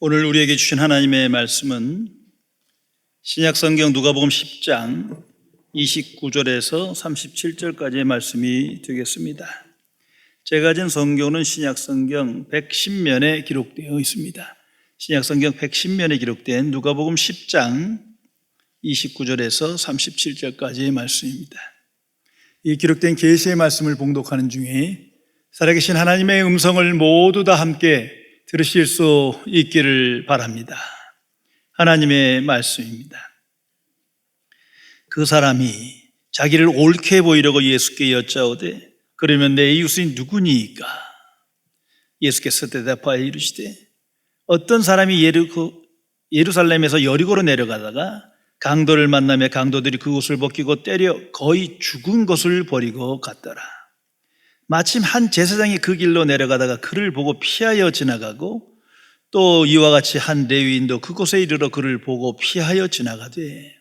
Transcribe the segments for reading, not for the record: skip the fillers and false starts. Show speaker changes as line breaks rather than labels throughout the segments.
오늘 우리에게 주신 하나님의 말씀은 신약성경 누가복음 10장 29절에서 37절까지의 말씀이 되겠습니다. 제가 가진 성경은 신약성경 110면에 기록되어 있습니다. 신약성경 110면에 기록된 누가복음 10장 29절에서 37절까지의 말씀입니다. 이 기록된 계시의 말씀을 봉독하는 중에 살아계신 하나님의 음성을 모두 다 함께 들으실 수 있기를 바랍니다. 하나님의 말씀입니다. 그 사람이 자기를 옳게 보이려고 예수께 여짜오되 그러면 내 이웃이 누구니이까? 예수께서 대답하여 이르시되 어떤 사람이 예루살렘에서 여리고로 내려가다가 강도를 만나며 강도들이 그 옷을 벗기고 때려 거의 죽은 것을 버리고 갔더라. 마침 한 제사장이 그 길로 내려가다가 그를 보고 피하여 지나가고 또 이와 같이 한 레위인도 그곳에 이르러 그를 보고 피하여 지나가되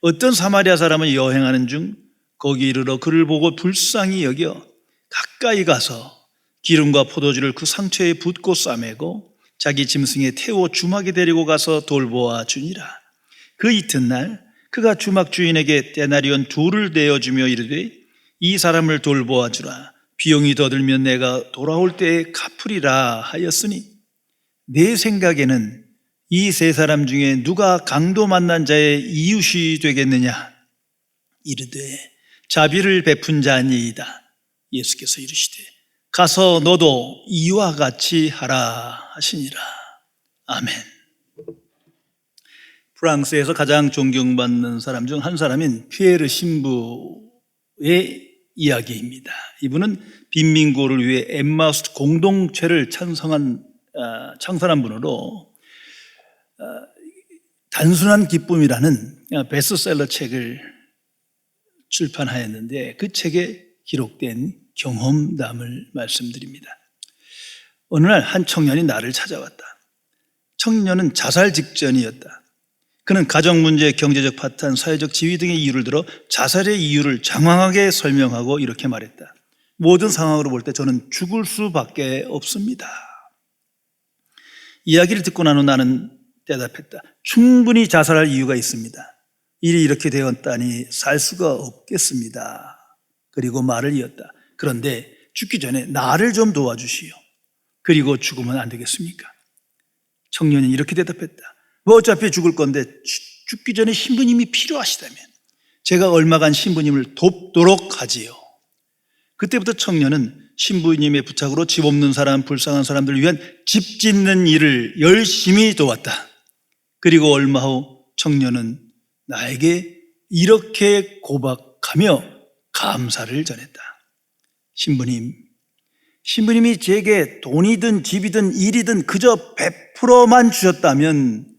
어떤 사마리아 사람은 여행하는 중 거기 이르러 그를 보고 불쌍히 여겨 가까이 가서 기름과 포도주를 그 상처에 붓고 싸매고 자기 짐승에 태워 주막에 데리고 가서 돌보아 주니라. 그 이튿날 그가 주막 주인에게 데나리온 2를 내어주며 이르되 이 사람을 돌보아 주라. 비용이 더 들면 내가 돌아올 때에 갚으리라 하였으니 내 생각에는 이 세 사람 중에 누가 강도 만난 자의 이웃이 되겠느냐? 이르되 자비를 베푼 자니이다. 예수께서 이르시되 가서 너도 이와 같이 하라 하시니라. 아멘. 프랑스에서 가장 존경받는 사람 중 한 사람인 피에르 신부의 이야기입니다. 이분은 빈민고를 위해 엠마우스 공동체를 창설한 분으로 단순한 기쁨이라는 베스트셀러 책을 출판하였는데 그 책에 기록된 경험담을 말씀드립니다. 어느 날 한 청년이 나를 찾아왔다. 청년은 자살 직전이었다. 그는 가정 문제, 경제적 파탄, 사회적 지위 등의 이유를 들어 자살의 이유를 장황하게 설명하고 이렇게 말했다. 모든 상황으로 볼 때 저는 죽을 수밖에 없습니다. 이야기를 듣고 난 후 나는 대답했다. 충분히 자살할 이유가 있습니다. 일이 이렇게 되었다니 살 수가 없겠습니다. 그리고 말을 이었다. 그런데 죽기 전에 나를 좀 도와주시오. 그리고 죽으면 안 되겠습니까? 청년은 이렇게 대답했다. 뭐 어차피 죽을 건데 죽기 전에 신부님이 필요하시다면 제가 얼마간 신부님을 돕도록 하지요. 그때부터 청년은 신부님의 부탁으로 집 없는 사람, 불쌍한 사람들을 위한 집 짓는 일을 열심히 도왔다. 그리고 얼마 후 청년은 나에게 이렇게 고백하며 감사를 전했다. 신부님이 제게 돈이든 집이든 일이든 그저 100%만 주셨다면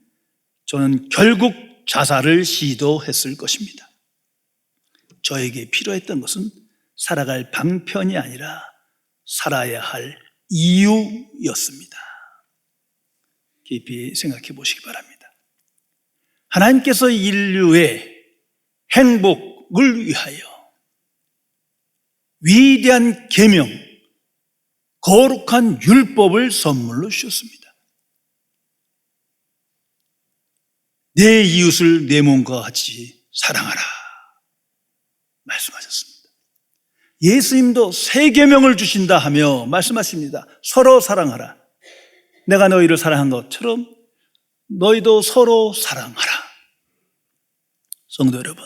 저는 결국 자살을 시도했을 것입니다. 저에게 필요했던 것은 살아갈 방편이 아니라 살아야 할 이유였습니다. 깊이 생각해 보시기 바랍니다. 하나님께서 인류의 행복을 위하여 위대한 계명, 거룩한 율법을 선물로 주셨습니다. 내 이웃을 내 몸과 같이 사랑하라 말씀하셨습니다. 예수님도 새 계명을 주신다 하며 말씀하십니다. 서로 사랑하라. 내가 너희를 사랑한 것처럼 너희도 서로 사랑하라. 성도 여러분,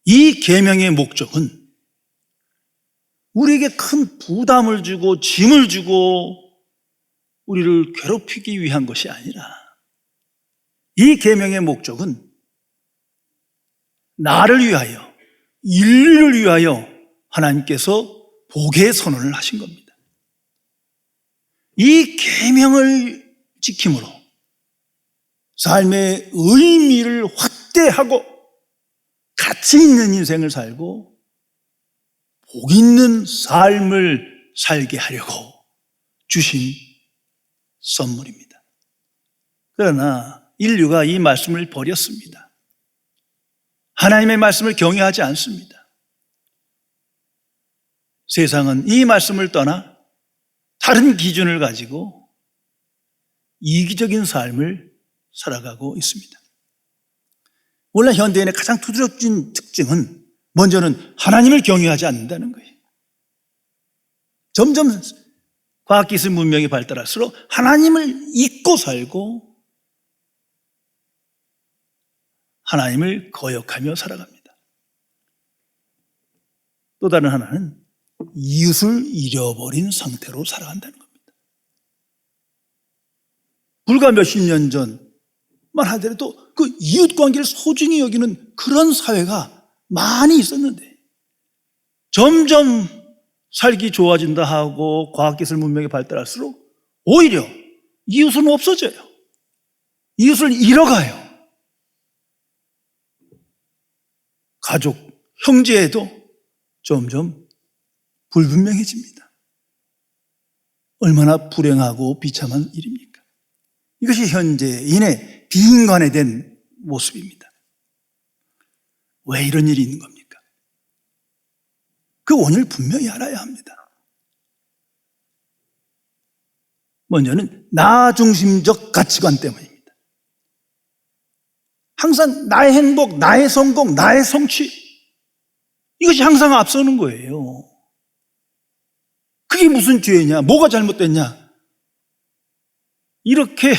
이 계명의 목적은 우리에게 큰 부담을 주고 짐을 주고 우리를 괴롭히기 위한 것이 아니라 이 계명의 목적은 나를 위하여, 인류를 위하여 하나님께서 복의 선언을 하신 겁니다. 이 계명을 지킴으로 삶의 의미를 확대하고 가치 있는 인생을 살고 복 있는 삶을 살게 하려고 주신 선물입니다. 그러나 인류가 이 말씀을 버렸습니다. 하나님의 말씀을 경외하지 않습니다. 세상은 이 말씀을 떠나 다른 기준을 가지고 이기적인 삶을 살아가고 있습니다. 원래 현대인의 가장 두드러진 특징은 먼저는 하나님을 경외하지 않는다는 거예요. 점점 과학기술 문명이 발달할수록 하나님을 잊고 살고 하나님을 거역하며 살아갑니다. 또 다른 하나는 이웃을 잃어버린 상태로 살아간다는 겁니다. 불과 몇십 년 전만 하더라도 그 이웃관계를 소중히 여기는 그런 사회가 많이 있었는데 점점 살기 좋아진다 하고 과학기술 문명이 발달할수록 오히려 이웃은 없어져요. 이웃을 잃어가요. 가족, 형제에도 점점 불분명해집니다. 얼마나 불행하고 비참한 일입니까? 이것이 현재인의 비인간화된 모습입니다. 왜 이런 일이 있는 겁니까? 그 원인을 분명히 알아야 합니다. 먼저는 나 중심적 가치관 때문입니다. 항상 나의 행복, 나의 성공, 나의 성취, 이것이 항상 앞서는 거예요. 그게 무슨 죄냐? 뭐가 잘못됐냐? 이렇게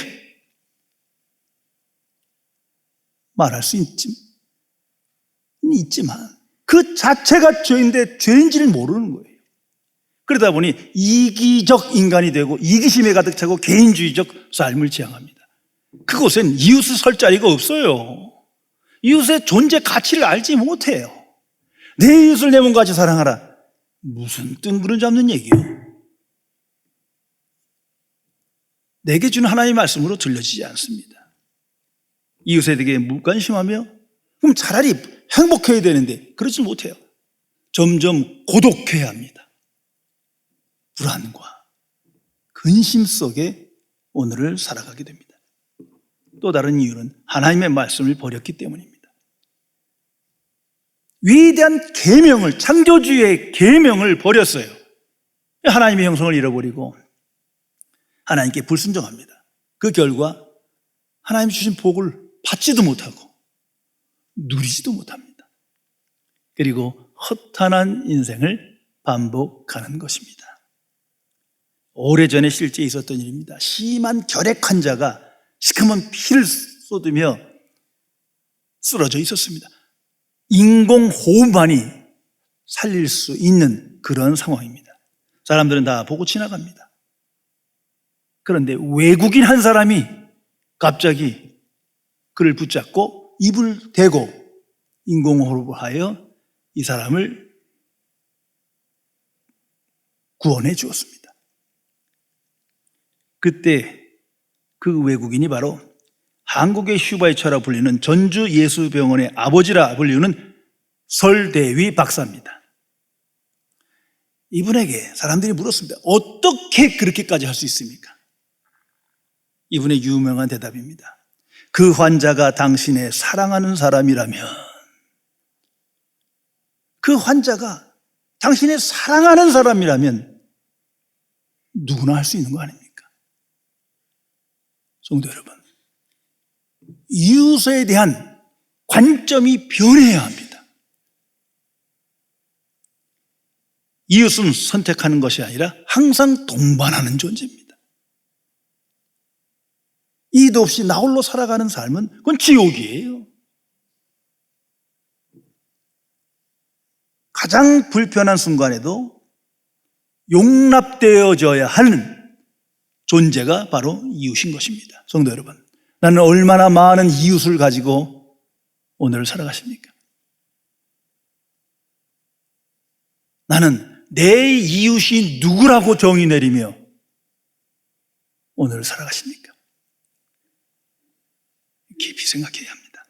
말할 수 있지만 그 자체가 죄인데 죄인지를 모르는 거예요. 그러다 보니 이기적 인간이 되고 이기심에 가득 차고 개인주의적 삶을 지향합니다. 그곳엔 이웃을 설 자리가 없어요. 이웃의 존재 가치를 알지 못해요. 내 이웃을 내 몸같이 사랑하라. 무슨 뜬구름 잡는 얘기예요. 내게 주는 하나님의 말씀으로 들려지지 않습니다. 이웃에 대해 무관심하며 그럼 차라리 행복해야 되는데 그러지 못해요. 점점 고독해야 합니다. 불안과 근심 속에 오늘을 살아가게 됩니다. 또 다른 이유는 하나님의 말씀을 버렸기 때문입니다. 위대한 계명을, 창조주의 계명을 버렸어요. 하나님의 형성을 잃어버리고 하나님께 불순종합니다. 그 결과 하나님 주신 복을 받지도 못하고 누리지도 못합니다. 그리고 허탄한 인생을 반복하는 것입니다. 오래전에 실제 있었던 일입니다. 심한 결핵 환자가 시커먼 피를 쏟으며 쓰러져 있었습니다. 인공호흡만이 살릴 수 있는 그런 상황입니다. 사람들은 다 보고 지나갑니다. 그런데 외국인 한 사람이 갑자기 그를 붙잡고 입을 대고 인공호흡을 하여 이 사람을 구원해 주었습니다. 그때 그 외국인이 바로 한국의 슈바이처라 불리는 전주 예수병원의 아버지라 불리는 설대위 박사입니다. 이분에게 사람들이 물었습니다. 어떻게 그렇게까지 할 수 있습니까? 이분의 유명한 대답입니다. 그 환자가 당신의 사랑하는 사람이라면, 그 환자가 당신의 사랑하는 사람이라면 누구나 할 수 있는 거 아닙니까? 성도 여러분, 이웃에 대한 관점이 변해야 합니다. 이웃은 선택하는 것이 아니라 항상 동반하는 존재입니다. 이도 없이 나 홀로 살아가는 삶은 그건 지옥이에요. 가장 불편한 순간에도 용납되어져야 하는 존재가 바로 이웃인 것입니다. 성도 여러분, 나는 얼마나 많은 이웃을 가지고 오늘을 살아가십니까? 나는 내 이웃이 누구라고 정의 내리며 오늘을 살아가십니까? 깊이 생각해야 합니다.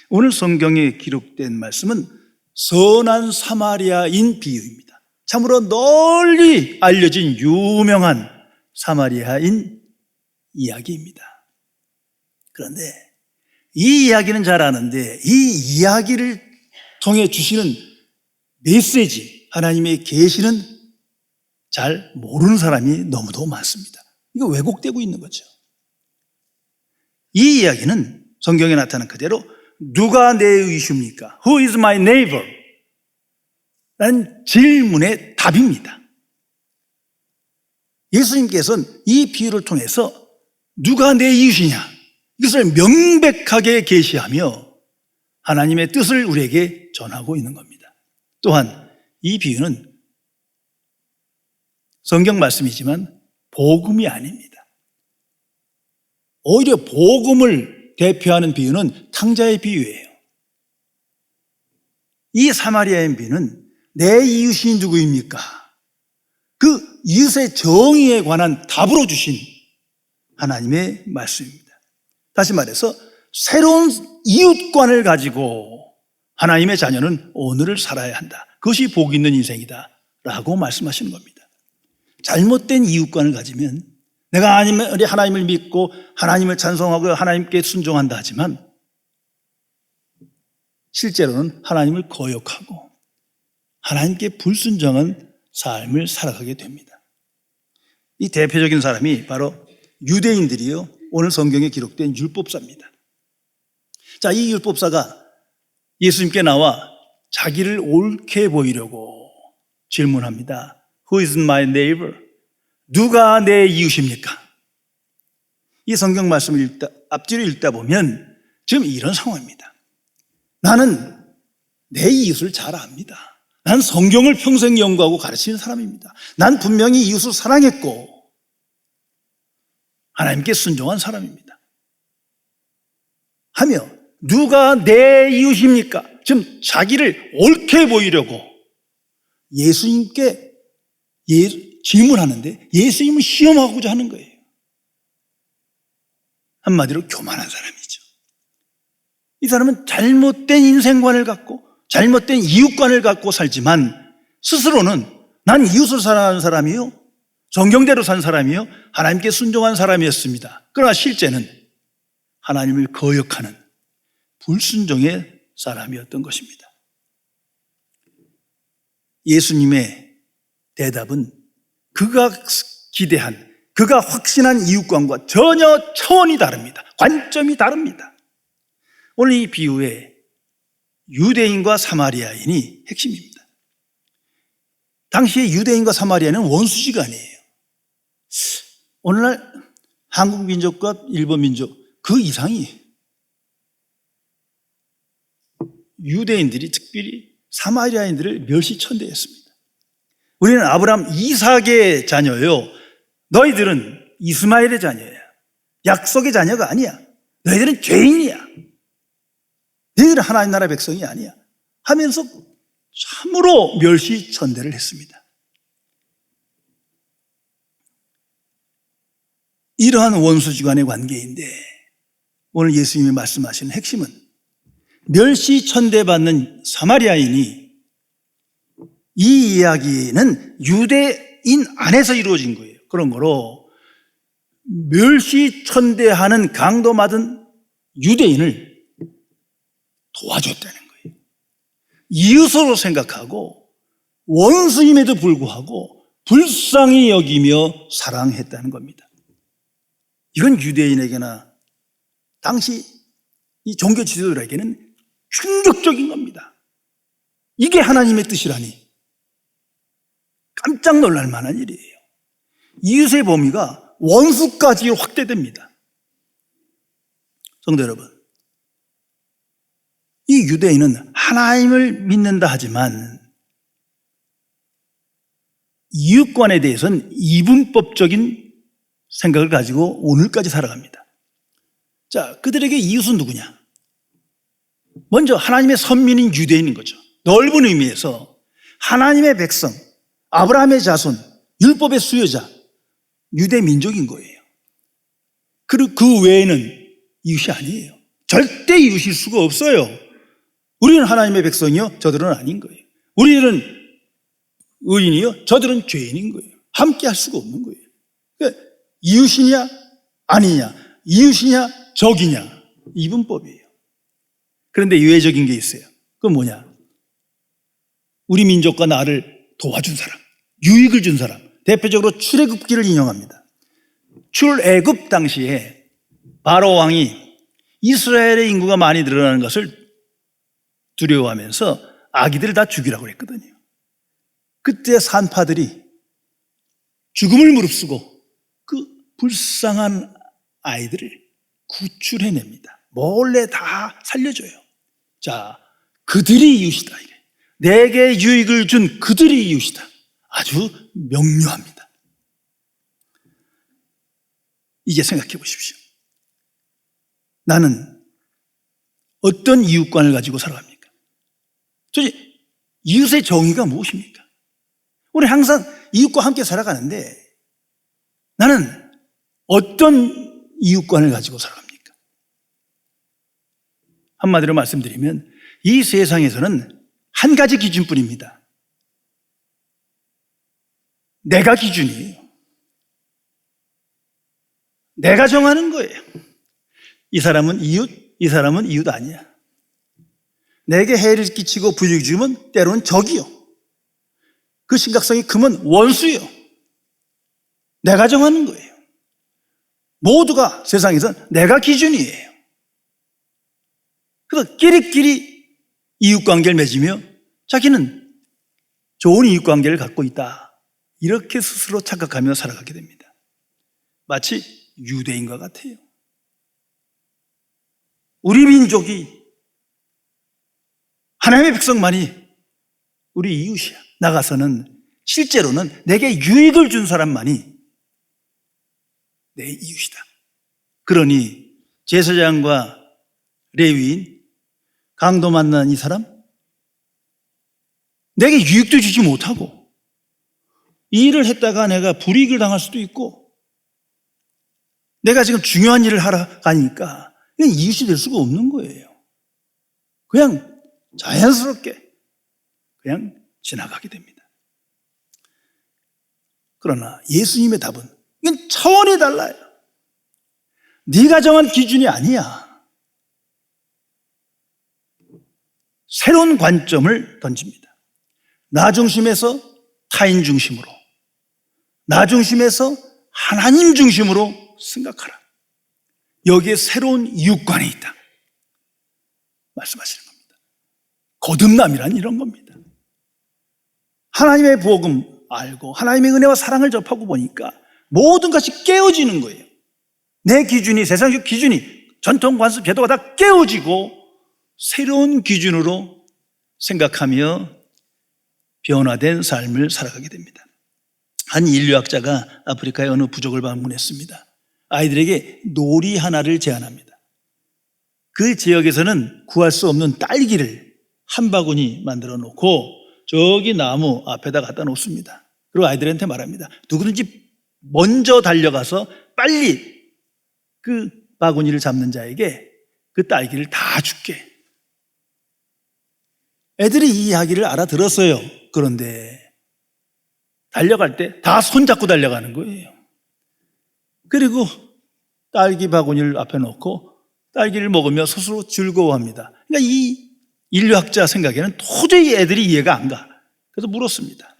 오늘 성경에 기록된 말씀은 선한 사마리아인 비유입니다. 참으로 널리 알려진 유명한 사마리아인 이야기입니다. 그런데 이 이야기는 잘 아는데 이 이야기를 통해 주시는 메시지, 하나님의 계시는 잘 모르는 사람이 너무도 많습니다. 이거 왜곡되고 있는 거죠. 이 이야기는 성경에 나타난 그대로 누가 내 이웃입니까? Who is my neighbor? 라는 질문의 답입니다. 예수님께서는 이 비유를 통해서 누가 내 이웃이냐 이것을 명백하게 계시하며 하나님의 뜻을 우리에게 전하고 있는 겁니다. 또한 이 비유는 성경 말씀이지만 복음이 아닙니다. 오히려 복음을 대표하는 비유는 탕자의 비유예요. 이 사마리아인 비유는 내 이웃이 누구입니까? 그 이웃의 정의에 관한 답으로 주신 하나님의 말씀입니다. 다시 말해서 새로운 이웃관을 가지고 하나님의 자녀는 오늘을 살아야 한다. 그것이 복 있는 인생이다 라고 말씀하시는 겁니다. 잘못된 이웃관을 가지면 내가 하나님을 믿고 하나님을 찬송하고 하나님께 순종한다 하지만 실제로는 하나님을 거역하고 하나님께 불순종한 삶을 살아가게 됩니다. 이 대표적인 사람이 바로 유대인들이요, 오늘 성경에 기록된 율법사입니다. 자, 이 율법사가 예수님께 나와 자기를 옳게 보이려고 질문합니다. Who is my neighbor? 누가 내 이웃입니까? 이 성경 말씀을 앞뒤로 읽다 보면 지금 이런 상황입니다. 나는 내 이웃을 잘 압니다. 난 성경을 평생 연구하고 가르치는 사람입니다. 난 분명히 이웃을 사랑했고 하나님께 순종한 사람입니다. 하며 누가 내 이웃입니까? 지금 자기를 옳게 보이려고 예수님께 질문하는데 예수님을 시험하고자 하는 거예요. 한마디로 교만한 사람이죠. 이 사람은 잘못된 인생관을 갖고 잘못된 이웃관을 갖고 살지만 스스로는 난 이웃을 사랑하는 사람이요, 성경대로 산 사람이요, 하나님께 순종한 사람이었습니다. 그러나 실제는 하나님을 거역하는 불순종의 사람이었던 것입니다. 예수님의 대답은 그가 기대한, 그가 확신한 이웃관과 전혀 차원이 다릅니다. 관점이 다릅니다. 오늘 이 비유에 유대인과 사마리아인이 핵심입니다. 당시에 유대인과 사마리아인은 원수지간이에요. 오늘날 한국 민족과 일본 민족 그 이상이 유대인들이 특별히 사마리아인들을 멸시천대했습니다. 우리는 아브라함 이삭의 자녀요, 너희들은 이스마엘의 자녀야. 약속의 자녀가 아니야. 너희들은 죄인이야. 너희들은 하나님 나라 백성이 아니야 하면서 참으로 멸시천대를 했습니다. 이러한 원수지간의 관계인데 오늘 예수님이 말씀하시는 핵심은 멸시천대받는 사마리아인이 이 이야기는 유대인 안에서 이루어진 거예요. 그런 거로 멸시천대하는 강도받은 유대인을 도와줬다는 거예요. 이웃으로 생각하고 원수임에도 불구하고 불쌍히 여기며 사랑했다는 겁니다. 이건 유대인에게나 당시 이 종교 지도자들에게는 충격적인 겁니다. 이게 하나님의 뜻이라니 깜짝 놀랄 만한 일이에요. 이웃의 범위가 원수까지 확대됩니다. 성도 여러분, 이 유대인은 하나님을 믿는다 하지만 이웃관에 대해서는 이분법적인 생각을 가지고 오늘까지 살아갑니다. 자, 그들에게 이웃은 누구냐? 먼저 하나님의 선민인 유대인인 거죠. 넓은 의미에서 하나님의 백성, 아브라함의 자손, 율법의 수요자, 유대 민족인 거예요. 그리고 그 외에는 이웃이 아니에요. 절대 이웃일 수가 없어요. 우리는 하나님의 백성이요, 저들은 아닌 거예요. 우리는 의인이요, 저들은 죄인인 거예요. 함께 할 수가 없는 거예요. 그러니까 이웃이냐 아니냐, 이웃이냐 적이냐, 이분법이에요. 그런데 예외적인 게 있어요. 그건 뭐냐? 우리 민족과 나를 도와준 사람, 유익을 준 사람, 대표적으로 출애굽기를 인용합니다. 출애굽 당시에 바로 왕이 이스라엘의 인구가 많이 늘어나는 것을 두려워하면서 아기들을 다 죽이라고 했거든요. 그때 산파들이 죽음을 무릅쓰고 그 불쌍한 아이들을 구출해냅니다. 몰래 다 살려줘요. 자, 그들이 이웃이다. 내게 유익을 준 그들이 이웃이다. 아주 명료합니다. 이제 생각해 보십시오. 나는 어떤 이웃관을 가지고 살아갑니까? 도대체 이웃의 정의가 무엇입니까? 우리 항상 이웃과 함께 살아가는데 나는 어떤 이웃관을 가지고 살아갑니까? 한마디로 말씀드리면 이 세상에서는 한 가지 기준뿐입니다. 내가 기준이에요. 내가 정하는 거예요. 이 사람은 이웃, 이 사람은 이웃 아니야. 내게 해를 끼치고 불이익 주면 때로는 적이요. 그 심각성이 크면 원수요. 내가 정하는 거예요. 모두가 세상에서 내가 기준이에요. 그래서 끼리끼리 이웃관계를 맺으며 자기는 좋은 이웃관계를 갖고 있다. 이렇게 스스로 착각하며 살아가게 됩니다. 마치 유대인과 같아요. 우리 민족이 하나님의 백성만이 우리 이웃이야. 나가서는 실제로는 내게 유익을 준 사람만이 내 이웃이다. 그러니 제사장과 레위인, 강도 만난 이 사람 내게 유익도 주지 못하고 이 일을 했다가 내가 불이익을 당할 수도 있고 내가 지금 중요한 일을 하러 가니까 그냥 이웃이 될 수가 없는 거예요. 그냥 자연스럽게 그냥 지나가게 됩니다. 그러나 예수님의 답은 이건 차원이 달라요. 네가 정한 기준이 아니야. 새로운 관점을 던집니다. 나 중심에서 타인 중심으로, 나 중심에서 하나님 중심으로 생각하라. 여기에 새로운 이웃관이 있다. 말씀하시는 겁니다. 거듭남이란 이런 겁니다. 하나님의 복음 알고 하나님의 은혜와 사랑을 접하고 보니까 모든 것이 깨어지는 거예요. 내 기준이, 세상적 기준이, 전통, 관습, 제도가 다 깨어지고 새로운 기준으로 생각하며 변화된 삶을 살아가게 됩니다. 한 인류학자가 아프리카의 어느 부족을 방문했습니다. 아이들에게 놀이 하나를 제안합니다. 그 지역에서는 구할 수 없는 딸기를 한 바구니 만들어 놓고 저기 나무 앞에다 갖다 놓습니다. 그리고 아이들한테 말합니다. 누구든지 먼저 달려가서 빨리 그 바구니를 잡는 자에게 그 딸기를 다 줄게. 애들이 이 이야기를 알아들었어요. 그런데 달려갈 때 다 손잡고 달려가는 거예요. 그리고 딸기 바구니를 앞에 놓고 딸기를 먹으며 스스로 즐거워합니다. 그러니까 이 인류학자 생각에는 도저히 애들이 이해가 안 가. 그래서 물었습니다.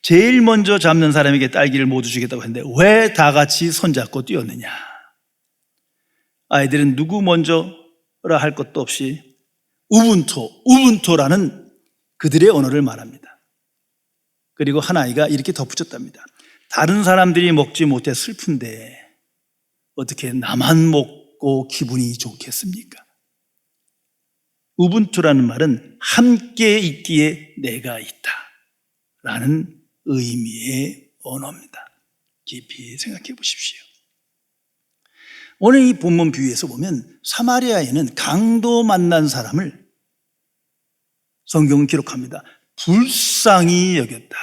제일 먼저 잡는 사람에게 딸기를 모두 주겠다고 했는데 왜 다 같이 손잡고 뛰었느냐? 아이들은 누구 먼저라 할 것도 없이 우분토라는 그들의 언어를 말합니다. 그리고 한 아이가 이렇게 덧붙였답니다. 다른 사람들이 먹지 못해 슬픈데 어떻게 나만 먹고 기분이 좋겠습니까? 우분투라는 말은 함께 있기에 내가 있다 라는 의미의 언어입니다. 깊이 생각해 보십시오. 오늘 이 본문 비유에서 보면 사마리아에는 강도 만난 사람을 성경은 기록합니다. 불쌍히 여겼다.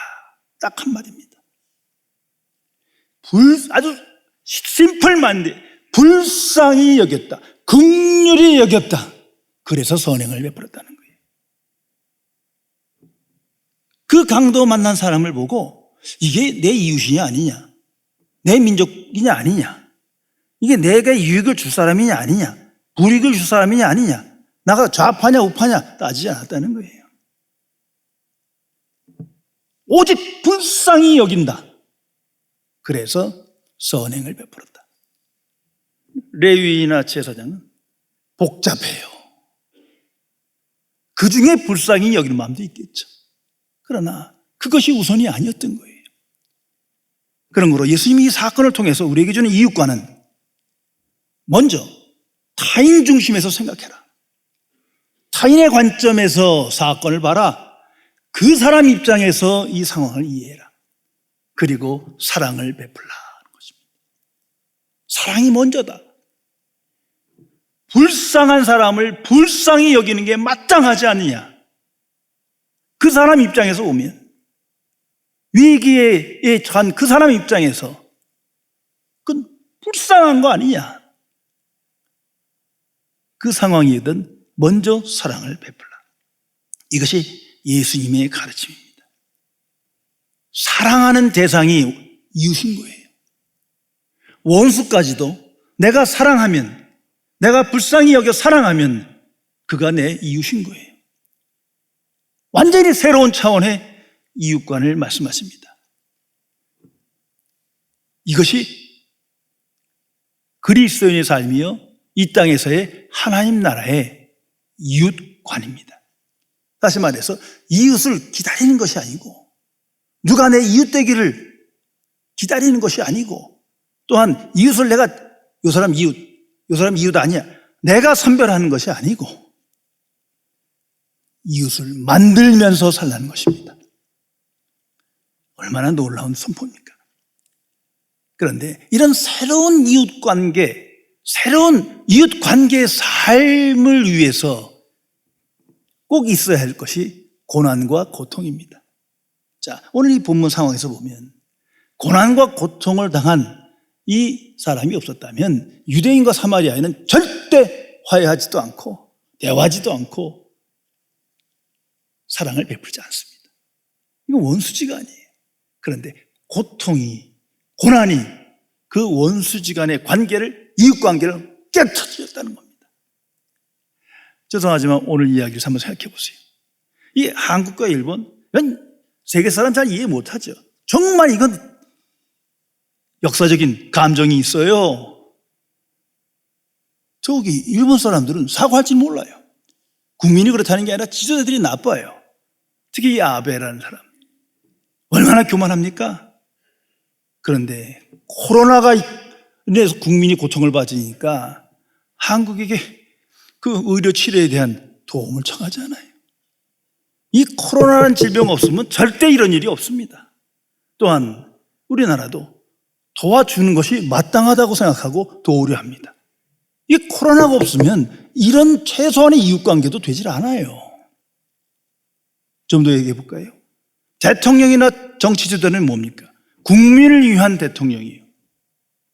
딱 한마디입니다. 아주 심플만데 불쌍히 여겼다. 긍휼히 여겼다. 그래서 선행을 베풀었다는 거예요. 그 강도 만난 사람을 보고 이게 내 이웃이냐 아니냐, 내 민족이냐 아니냐, 이게 내가 유익을 줄 사람이냐 아니냐, 불이익을 줄 사람이냐 아니냐, 나가 좌파냐 우파냐 따지지 않았다는 거예요. 오직 불쌍히 여긴다. 그래서 선행을 베풀었다. 레위나 제사장은 복잡해요. 그 중에 불쌍히 여기는 마음도 있겠죠. 그러나 그것이 우선이 아니었던 거예요. 그런 거로 예수님이 이 사건을 통해서 우리에게 주는 이웃과는 먼저 타인 중심에서 생각해라. 타인의 관점에서 사건을 봐라. 그 사람 입장에서 이 상황을 이해해라. 그리고 사랑을 베풀라 하는 것입니다. 사랑이 먼저다. 불쌍한 사람을 불쌍히 여기는 게 마땅하지 않느냐. 그 사람 입장에서 오면 위기에 처한 그 사람 입장에서 그건 불쌍한 거 아니냐. 그 상황이든 먼저 사랑을 베풀라. 이것이 예수님의 가르침입니다. 사랑하는 대상이 이웃인 거예요. 원수까지도 내가 사랑하면, 내가 불쌍히 여겨 사랑하면 그가 내 이웃인 거예요. 완전히 새로운 차원의 이웃관을 말씀하십니다. 이것이 그리스도인의 삶이요 이 땅에서의 하나님 나라의 이웃관입니다. 다시 말해서 이웃을 기다리는 것이 아니고, 누가 내 이웃 되기를 기다리는 것이 아니고, 또한 이웃을 내가 요 사람 이웃 아니야, 내가 선별하는 것이 아니고 이웃을 만들면서 살라는 것입니다. 얼마나 놀라운 선포입니까? 그런데 이런 새로운 이웃관계, 새로운 이웃관계의 삶을 위해서 꼭 있어야 할 것이 고난과 고통입니다. 자, 오늘 이 본문 상황에서 보면 고난과 고통을 당한 이 사람이 없었다면 유대인과 사마리아인은 절대 화해하지도 않고 대화하지도 않고 사랑을 베풀지 않습니다. 이거 원수지가 아니에요. 그런데 고통이, 고난이 그 원수지간의 관계를, 이웃관계를 깨트렸다는 겁니다. 죄송하지만 오늘 이야기를 한번 생각해 보세요. 이 한국과 일본, 세계 사람 잘 이해 못하죠. 정말 이건 역사적인 감정이 있어요. 저기 일본 사람들은 사과할 줄 몰라요. 국민이 그렇다는 게 아니라 지도자들이 나빠요. 특히 이 아베라는 사람 얼마나 교만합니까? 그런데 코로나가 인해서 국민이 고통을 받으니까 한국에게 그 의료 치료에 대한 도움을 청하잖아요. 이 코로나라는 질병 없으면 절대 이런 일이 없습니다. 또한 우리나라도 도와주는 것이 마땅하다고 생각하고 도우려 합니다. 이 코로나가 없으면 이런 최소한의 이웃관계도 되질 않아요. 좀 더 얘기해 볼까요? 대통령이나 정치 지도자는 뭡니까? 국민을 위한 대통령이에요.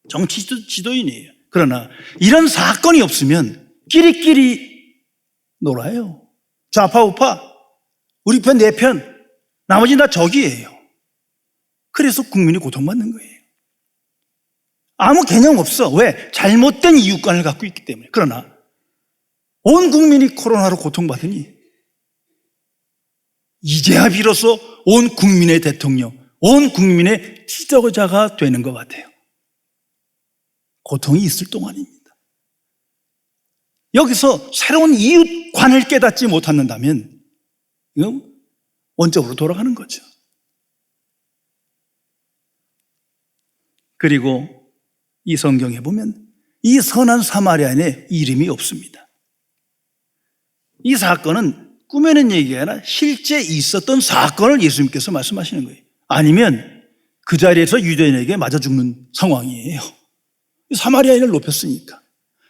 정치 지도인이에요. 그러나 이런 사건이 없으면 끼리끼리 놀아요. 좌파 우파, 우리 편 내 편, 나머지는 다 적이에요. 그래서 국민이 고통받는 거예요. 아무 개념 없어. 왜? 잘못된 이웃관을 갖고 있기 때문에. 그러나 온 국민이 코로나로 고통받으니 이제야 비로소 온 국민의 대통령, 온 국민의 지도자가 되는 것 같아요. 고통이 있을 동안입니다. 여기서 새로운 이웃관을 깨닫지 못한다면 이건 원점으로 돌아가는 거죠. 그리고 이 성경에 보면 이 선한 사마리아인의 이름이 없습니다. 이 사건은 꾸며낸 얘기가 아니라 실제 있었던 사건을 예수님께서 말씀하시는 거예요. 아니면 그 자리에서 유대인에게 맞아 죽는 상황이에요. 사마리아인을 높였으니까.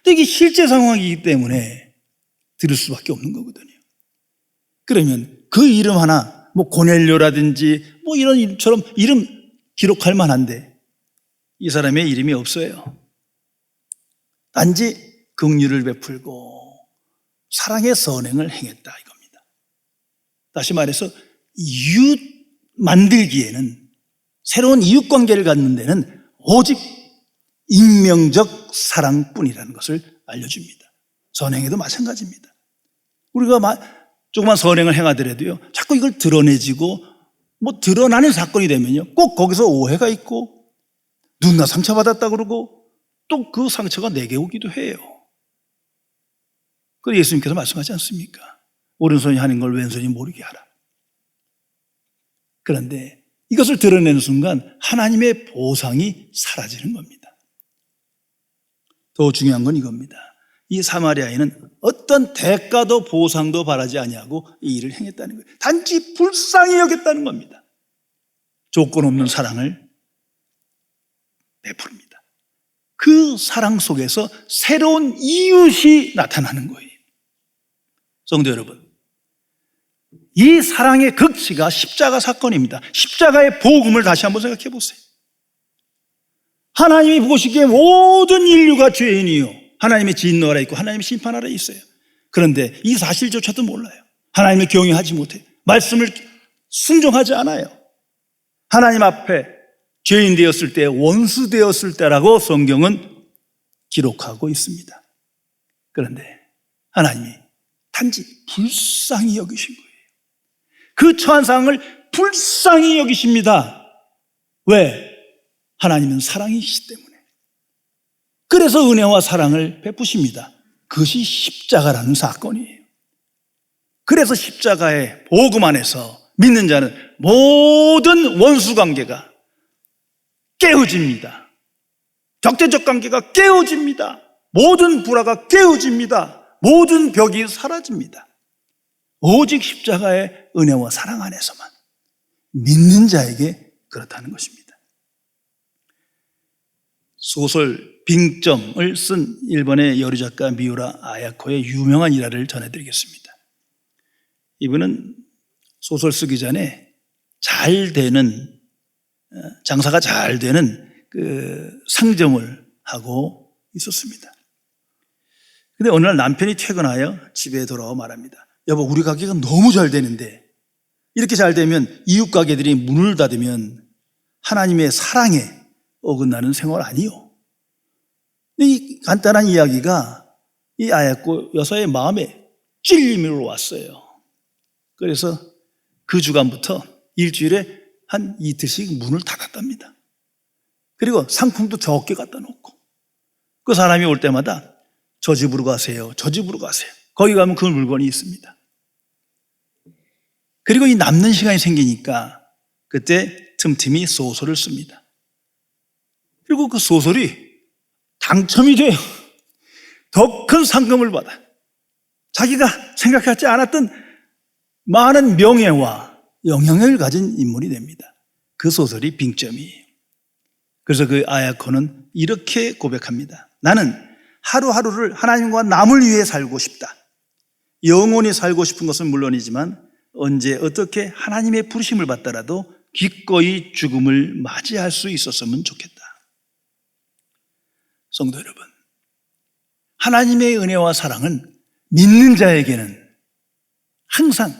근데 이게 실제 상황이기 때문에 들을 수밖에 없는 거거든요. 그러면 그 이름 하나, 뭐 고넬료라든지 뭐 이런 이름처럼 이름 기록할 만한데 이 사람의 이름이 없어요. 단지 긍휼을 베풀고 사랑의 선행을 행했다 이겁니다. 다시 말해서 이웃 만들기에는, 새로운 이웃관계를 갖는 데는 오직 익명적 사랑뿐이라는 것을 알려줍니다. 선행에도 마찬가지입니다. 우리가 조그만 선행을 행하더라도요, 자꾸 이걸 드러내지고 뭐 드러나는 사건이 되면요, 꼭 거기서 오해가 있고 누군가 상처받았다 그러고 또 그 상처가 내게 오기도 해요. 그래서 예수님께서 말씀하지 않습니까? 오른손이 하는 걸 왼손이 모르게 하라. 그런데 이것을 드러내는 순간 하나님의 보상이 사라지는 겁니다. 더 중요한 건 이겁니다. 이 사마리아인은 어떤 대가도 보상도 바라지 아니하고 이 일을 행했다는 거예요. 단지 불쌍히 여겼다는 겁니다. 조건 없는 사랑을 베풀입니다. 그 사랑 속에서 새로운 이웃이 나타나는 거예요. 성도 여러분, 이 사랑의 극치가 십자가 사건입니다. 십자가의 복음을 다시 한번 생각해 보세요. 하나님이 보시기에 모든 인류가 죄인이요, 하나님의 진노 아래 있고 하나님의 심판 아래 있어요. 그런데 이 사실조차도 몰라요. 하나님을 경외하지 못해요. 말씀을 순종하지 않아요. 하나님 앞에 죄인 되었을 때, 원수 되었을 때라고 성경은 기록하고 있습니다. 그런데 하나님이 단지 불쌍히 여기신 거예요. 그 처한 상황을 불쌍히 여기십니다. 왜? 하나님은 사랑이시기 때문에. 그래서 은혜와 사랑을 베푸십니다. 그것이 십자가라는 사건이에요. 그래서 십자가의 복음 안에서 믿는 자는 모든 원수 관계가 깨어집니다. 적대적 관계가 깨어집니다. 모든 불화가 깨어집니다. 모든 벽이 사라집니다. 오직 십자가의 은혜와 사랑 안에서만 믿는 자에게 그렇다는 것입니다. 소설 빙점을 쓴 일본의 여류 작가 미우라 아야코의 유명한 일화를 전해드리겠습니다. 이분은 소설 쓰기 전에 잘 되는, 장사가 잘 되는 그 상점을 하고 있었습니다. 근데 어느 날 남편이 퇴근하여 집에 돌아와 말합니다. 여보, 우리 가게가 너무 잘 되는데 이렇게 잘 되면 이웃 가게들이 문을 닫으면 하나님의 사랑에 어긋나는 생활 아니요. 이 간단한 이야기가 이 아야코 여사의 마음에 찔림으로 왔어요. 그래서 그 주간부터 일주일에 한 이틀씩 문을 닫았답니다. 그리고 상품도 적게 갖다 놓고, 그 사람이 올 때마다 저 집으로 가세요, 저 집으로 가세요. 거기 가면 그 물건이 있습니다. 그리고 이 남는 시간이 생기니까 그때 틈틈이 소설을 씁니다. 그리고 그 소설이 당첨이 돼요. 더 큰 상금을 받아. 자기가 생각하지 않았던 많은 명예와 영향력을 가진 인물이 됩니다. 그 소설이 빙점이에요. 그래서 그 아야코는 이렇게 고백합니다. 나는 하루하루를 하나님과 남을 위해 살고 싶다. 영원히 살고 싶은 것은 물론이지만 언제 어떻게 하나님의 부르심을 받더라도 기꺼이 죽음을 맞이할 수 있었으면 좋겠다. 성도 여러분, 하나님의 은혜와 사랑은 믿는 자에게는 항상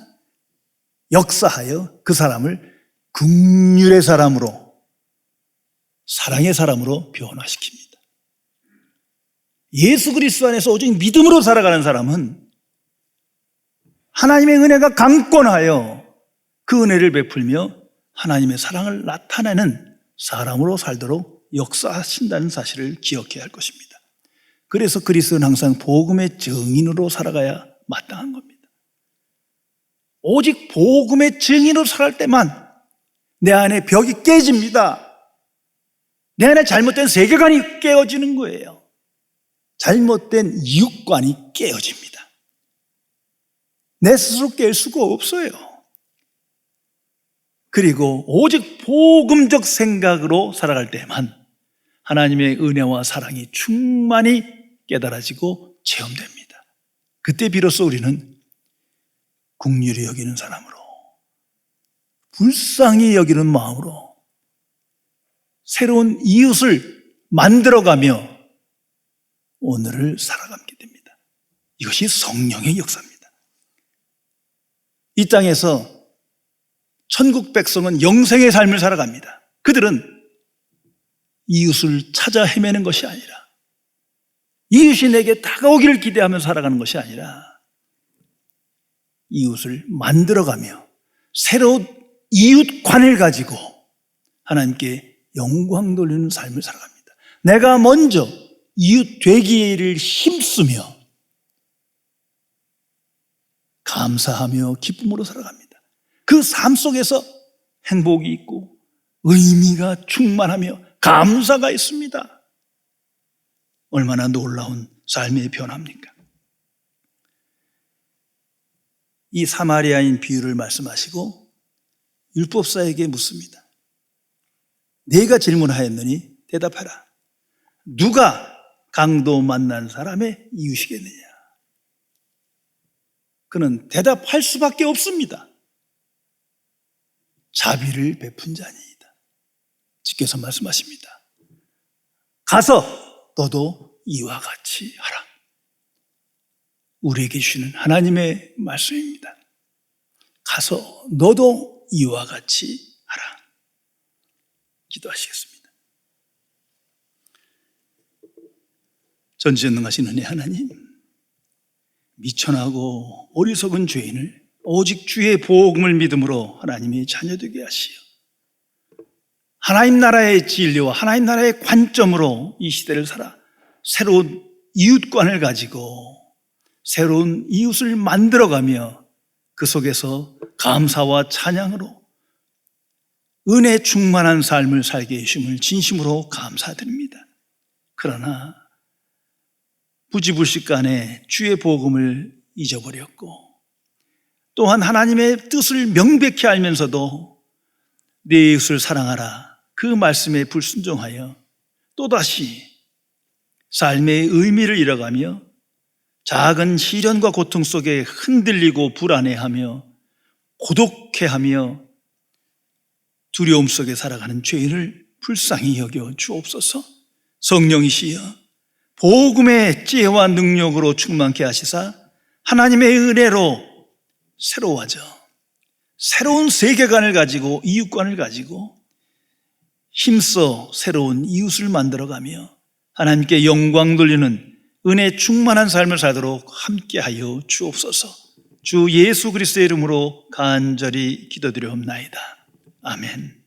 역사하여 그 사람을 긍휼의 사람으로, 사랑의 사람으로 변화시킵니다. 예수 그리스도 안에서 오직 믿음으로 살아가는 사람은 하나님의 은혜가 강권하여 그 은혜를 베풀며 하나님의 사랑을 나타내는 사람으로 살도록 역사하신다는 사실을 기억해야 할 것입니다. 그래서 그리스도는 항상 복음의 증인으로 살아가야 마땅한 겁니다. 오직 복음의 증인으로 살아갈 때만 내 안에 벽이 깨집니다. 내 안에 잘못된 세계관이 깨어지는 거예요. 잘못된 이웃관이 깨어집니다. 내 스스로 깰 수가 없어요. 그리고 오직 복음적 생각으로 살아갈 때만 하나님의 은혜와 사랑이 충만히 깨달아지고 체험됩니다. 그때 비로소 우리는 긍휼히 여기는 사람으로, 불쌍히 여기는 마음으로 새로운 이웃을 만들어가며 오늘을 살아가게 됩니다. 이것이 성령의 역사입니다. 이 땅에서 천국 백성은 영생의 삶을 살아갑니다. 그들은 이웃을 찾아 헤매는 것이 아니라, 이웃이 내게 다가오기를 기대하며 살아가는 것이 아니라 이웃을 만들어가며 새로운 이웃관을 가지고 하나님께 영광 돌리는 삶을 살아갑니다. 내가 먼저 이웃 되기를 힘쓰며 감사하며 기쁨으로 살아갑니다. 그 삶 속에서 행복이 있고 의미가 충만하며 감사가 있습니다. 얼마나 놀라운 삶의 변화입니까? 이 사마리아인 비유를 말씀하시고 율법사에게 묻습니다. 네가 질문하였느니 대답하라. 누가 강도 만난 사람의 이웃이겠느냐? 그는 대답할 수밖에 없습니다. 자비를 베푼 자니이다. 주께서 말씀하십니다. 가서 너도 이와 같이 하라. 우리에게 주시는 하나님의 말씀입니다. 가서 너도 이와 같이 하라. 기도하시겠습니다. 전지전능하신 은혜 하나님, 미천하고 어리석은 죄인을 오직 주의 복음을 믿음으로 하나님의 자녀되게 하시어 하나님 나라의 진리와 하나님 나라의 관점으로 이 시대를 살아 새로운 이웃관을 가지고 새로운 이웃을 만들어가며 그 속에서 감사와 찬양으로 은혜 충만한 삶을 살게 해주심을 진심으로 감사드립니다. 그러나 부지불식간에 주의 복음을 잊어버렸고 또한 하나님의 뜻을 명백히 알면서도 내 이웃을 사랑하라 그 말씀에 불순종하여 또다시 삶의 의미를 잃어가며 작은 시련과 고통 속에 흔들리고 불안해하며 고독해하며 두려움 속에 살아가는 죄인을 불쌍히 여겨 주옵소서. 성령이시여 복음의 지혜와 능력으로 충만케 하시사 하나님의 은혜로 새로워져 새로운 세계관을 가지고 이웃관을 가지고 힘써 새로운 이웃을 만들어가며 하나님께 영광 돌리는 은혜 충만한 삶을 살도록 함께하여 주옵소서. 주 예수 그리스도의 이름으로 간절히 기도드려옵나이다. 아멘.